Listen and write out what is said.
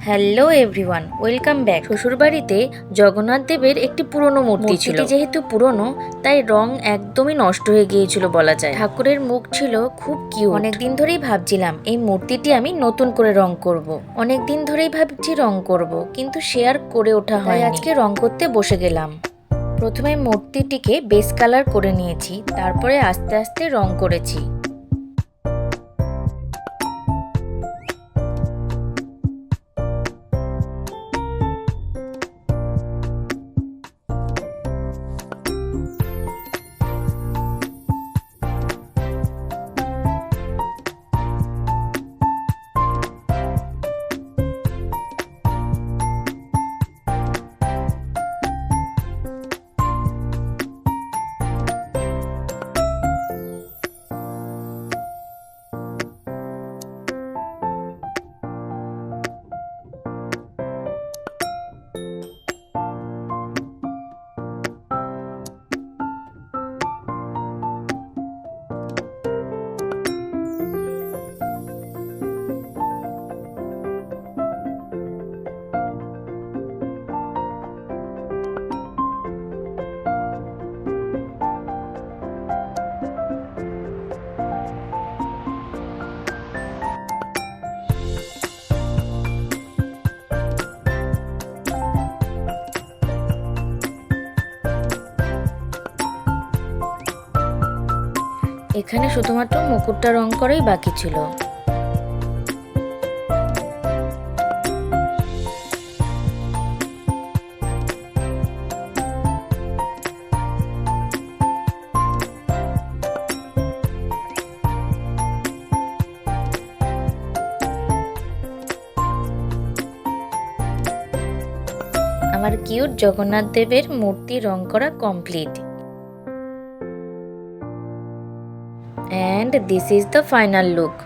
Hello everyone, welcome back. শ্বশুরবাড়িতে জগন্নাথ দেবের একটি পুরনো মূর্তি ছিল। যেহেতু পুরনো তাই রং একদমই নষ্ট হয়ে গিয়েছিল বলা যায়। ঠাকুরের মুখ ছিল খুব কিউট। অনেকদিন ধরেই ভাবছিলাম এই মূর্তিটি আমি নতুন করে রং করব। অনেকদিন ধরেই ভাবছি রং করব, কিন্তু শেয়ার করে ওঠা হয়। আজকে রং করতে বসে গেলাম। প্রথমে মূর্তিটিকে বেস কালার করে নিয়েছি, তারপরে আস্তে আস্তে রং করেছি। এখানে শুধুমাত্র মুকুটটা রং করাই বাকি ছিল। আমার কিউট জগন্নাথ দেবের মূর্তি রং করা complete. And this is the final look.